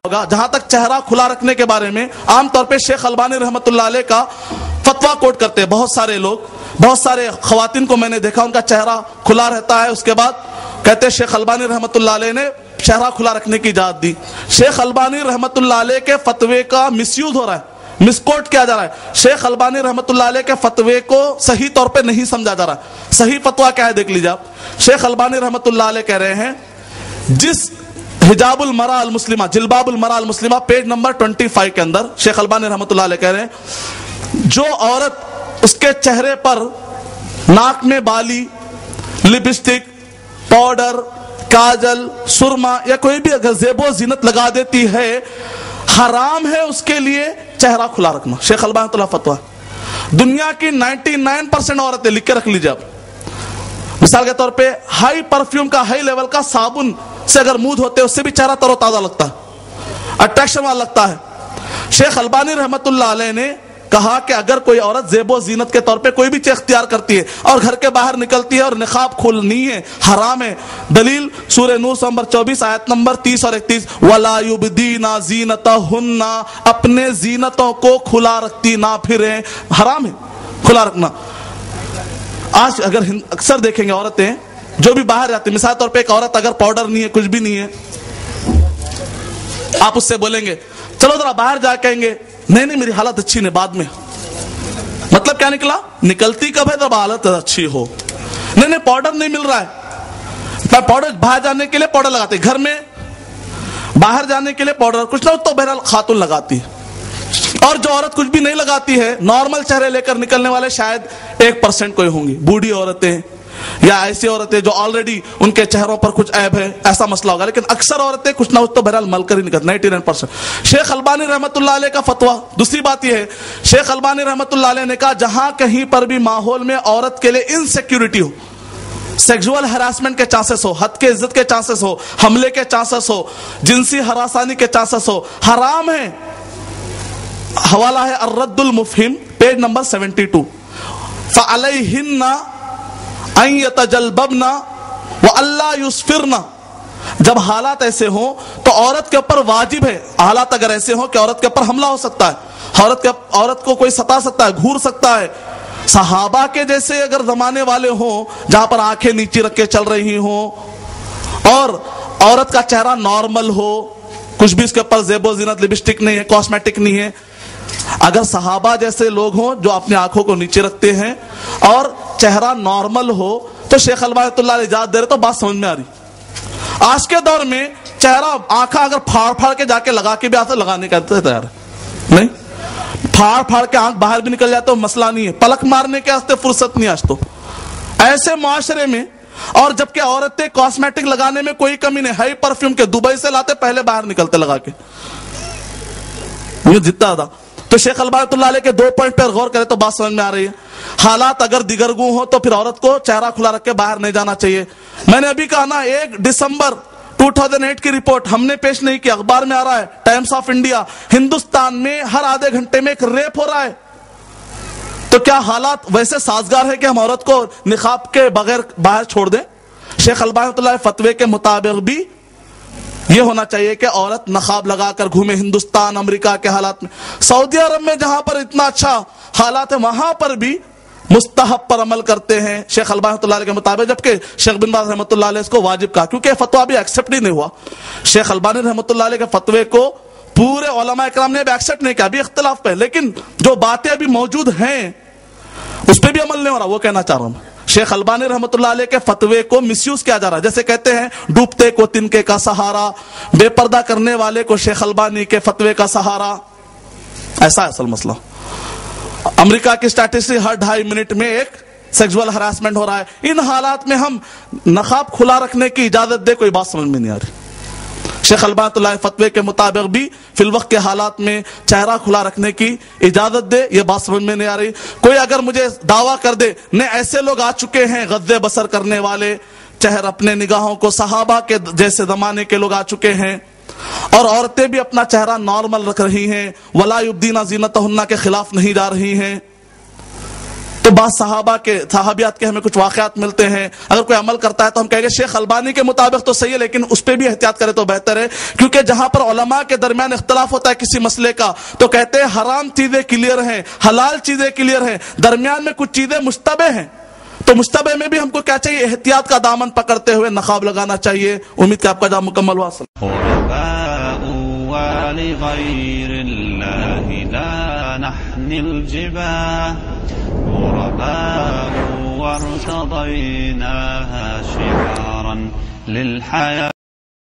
ہوگا. جہاں تک چہرہ کھلا رکھنے کے بارے میں عام طور پہ شیخ البانی رحمۃ اللہ علیہ کا فتویٰ کوٹ کرتے ہیں بہت سارے لوگ. بہت سارے خواتین کو میں نے دیکھا ان کا چہرہ کھلا رہتا ہے, اس کے بعد کہتے ہیں شیخ البانی رحمۃ اللہ علیہ نے چہرہ کھلا رکھنے کی اجازت دی. شیخ البانی رحمۃ اللہ علیہ کے فتوے کا مس یوز ہو رہا ہے, مس کوٹ کیا جا رہا ہے. شیخ البانی رحمۃ اللہ علیہ کے فتوے کو صحیح طور پہ نہیں سمجھا جا رہا. صحیح فتویٰ کیا ہے دیکھ لیجیے آپ. شیخ البانی رحمۃ اللہ علیہ کہہ رہے ہیں جس حجاب المرأة المسلمہ, جلباب المرأة المسلمہ, پیج نمبر 25 کے اندر شیخ البانی رحمۃ اللہ علیہ کہہ رہے ہیں جو عورت اس کے چہرے پر ناک میں بالی, لپسٹک, پاؤڈر, کاجل, سرما یا کوئی بھی اگر زیب و زینت لگا دیتی ہے, حرام ہے اس کے لیے چہرہ کھلا رکھنا. شیخ البانی اللہ فتویٰ. دنیا کی 99% عورتیں لکھ کے رکھ لیجیے آپ. مثال کے طور پہ ہائی پرفیوم کا, ہائی لیول کا صابن سے اگر منہ دھوتے اس سے بھی چہرہ تر و تازہ لگتا ہے, اٹریکشن والا لگتا ہے. شیخ البانی رحمۃ اللہ علیہ نے کہا کہ اگر کوئی عورت زیب و زینت کے طور پہ کوئی بھی چیز اختیار کرتی ہے اور گھر کے باہر نکلتی ہے اور نقاب کھولنی ہے, حرام ہے. دلیل سورہ نور نمبر 24 آیت نمبر 30 اور 31, وَلَا يُبْدِينَ زِينَتَهُنَّ, اپنے زینتوں کو کھلا رکھتی نہ پھریں, حرام ہے کھلا رکھنا. آج اگر اکثر دیکھیں گے عورتیں جو بھی باہر جاتی, مثال طور پہ ایک عورت اگر پاؤڈر نہیں ہے, کچھ بھی نہیں ہے, آپ اس سے بولیں گے چلو ذرا باہر جا, کہیں گے نہیں میری حالت اچھی نہیں, بعد میں. مطلب کیا نکلا, نکلتی کب ہے جب حالت اچھی ہو. نہیں پاؤڈر نہیں مل رہا ہے, پاؤڈر باہر جانے کے لیے پاؤڈر لگاتے, گھر میں باہر جانے کے لیے پاؤڈر کچھ نہ تو بہرحال خاتون لگاتی ہے. اور جو عورت کچھ بھی نہیں لگاتی ہے, نارمل چہرے لے کر نکلنے والے شاید 1% کوئی ہوں گی, بوڑھی عورتیں یا ایسی عورتیں جو آلریڈی ان کے چہروں پر کچھ عیب ہے, ایسا مسئلہ ہوگا. لیکن اکثر عورتیں کچھ نہ کچھ تو بہرحال مل کر ہی نکلتی, 99%. شیخ البانی رحمۃ اللہ علیہ کا فتویٰ. دوسری بات یہ ہے, شیخ البانی رحمۃ اللہ علیہ نے کہا جہاں کہیں پر بھی ماحول میں عورت کے لیے انسیکیورٹی ہو, سیکسول ہراسمنٹ کے چانسز ہو, حد کے عزت کے چانسز ہو, حملے کے چانسز ہو, جنسی ہراسانی کے چانسز ہو, حرام ہے. حوالہ ہے الرد المفہم, پیج نمبر 72, فَعَلَيْهِنَّ أَن يَتَجَلْبَبْنَ وَأَلَّا يُسْفِرْنَ. جب حالات ایسے ہوں تو عورت کے اوپر واجب ہے, حالات اگر ایسے ہوں کہ عورت کے اوپر حملہ ہو سکتا ہے, عورت کو کوئی ستا سکتا ہے, گھور سکتا ہے, صحابہ کے جیسے اگر زمانے والے ہوں جہاں پر آنکھیں نیچے رکھ کے چل رہی ہوں اور عورت کا چہرہ نارمل ہو, کچھ بھی اس کے اوپر زیب و زینت, لپسٹک نہیں ہے, کاسمیٹک نہیں ہے, اگر صحابہ جیسے لوگ ہوں جو اپنی آنکھوں کو نیچے رکھتے ہیں اور چہرہ نارمل ہو تو شیخ البانی اللہ علیہ اجازت دے رہے, تو بات سمجھ میں آ رہی. آج کے دور میں چہرہ آنکھیں اگر پھاڑ کے جا کے لگا کے بھی آتا, لگانے کا تیار نہیں, پھاڑ کے آنکھ باہر بھی نکل جائے تو مسئلہ نہیں ہے, پلک مارنے کے واسطے فرصت نہیں آج تو ایسے معاشرے میں. اور جبکہ عورتیں کاسمیٹک لگانے میں کوئی کمی نہیں, ہائی پرفیوم کے دبئی سے لاتے, پہلے باہر نکلتے لگا کے, یہ جتنا تھا. تو شیخ البانی اللہ علیہ کے 2 پوائنٹ پر غور کرے تو بات سمجھ میں آ رہی ہے. حالات اگر دیگرگوں ہو تو پھر عورت کو چہرہ کھلا رکھ کے باہر نہیں جانا چاہیے. میں نے ابھی کہا نا, 1 دسمبر 2008 کی رپورٹ ہم نے پیش نہیں کی, اخبار میں آ رہا ہے, ٹائمز آف انڈیا, ہندوستان میں ہر آدھے گھنٹے میں ایک ریپ ہو رہا ہے. تو کیا حالات ویسے سازگار ہے کہ ہم عورت کو نقاب کے بغیر باہر چھوڑ دیں؟ شیخ البانی اللہ فتوے کے مطابق بھی یہ ہونا چاہیے کہ عورت نقاب لگا کر گھومے. ہندوستان, امریکہ کے حالات میں, سعودی عرب میں جہاں پر اتنا اچھا حالات ہے, وہاں پر بھی مستحب پر عمل کرتے ہیں شیخ البانی اللہ علیہ کے مطابق, جبکہ شیخ بن باز رحمۃ اللہ علیہ اس کو واجب کہا, کیونکہ فتویٰ بھی ایکسپٹ ہی نہیں ہوا. شیخ البانی رحمۃ اللہ علیہ کے فتوے کو پورے علماء کرام نے بھی ایکسپٹ نہیں کیا, ابھی اختلاف پہ, لیکن جو باتیں ابھی موجود ہیں اس پہ بھی عمل نہیں ہو رہا, وہ کہنا چاہ رہا ہوں. شیخ البانی رحمۃ اللہ علیہ کے فتوے کو مس یوز کیا جا رہا ہے, جیسے کہتے ہیں ڈوبتے کو تنکے کا سہارا, بے پردہ کرنے والے کو شیخ البانی کے فتوے کا سہارا. ایسا ہے اصل مسئلہ. امریکہ کی اسٹیٹسٹک ہر 2.5 منٹ میں ایک سیکسول ہراسمنٹ ہو رہا ہے. ان حالات میں ہم نقاب کھلا رکھنے کی اجازت دے, کوئی بات سمجھ میں نہیں آ رہی. شیخ البانی اللہ فتوے کے مطابق بھی فی الوقت کے حالات میں چہرہ کھلا رکھنے کی اجازت دے, یہ بات سمجھ میں نہیں آ رہی. کوئی اگر مجھے دعویٰ کر دے نہیں ایسے لوگ آ چکے ہیں غض بصر کرنے والے, چہرہ اپنے نگاہوں کو صحابہ کے جیسے زمانے کے لوگ آ چکے ہیں, اور عورتیں بھی اپنا چہرہ نارمل رکھ رہی ہیں, ولا یبدین زینتہن کے خلاف نہیں جا رہی ہیں, تو بعض صحابیات کے ہمیں کچھ واقعات ملتے ہیں، اگر کوئی عمل کرتا ہے تو ہم کہیں گے شیخ البانی کے مطابق تو صحیح ہے، لیکن اس پہ بھی احتیاط کرے تو بہتر ہے، کیونکہ جہاں پر علماء کے درمیان اختلاف ہوتا ہے کسی مسئلے کا تو کہتے ہیں حرام چیزیں کلیئر ہیں، حلال چیزیں کلیئر ہیں، درمیان میں کچھ چیزیں مشتبہ ہیں، تو مشتبہ میں بھی ہم کو کیا چاہیے؟ احتیاط کا دامن پکڑتے ہوئے نقاب لگانا چاہیے۔ امید کہ آپ کا جواب مکمل ہوا۔ ولغير الله لا نحني الجباه غرباء وارتضيناها شعارا للحياة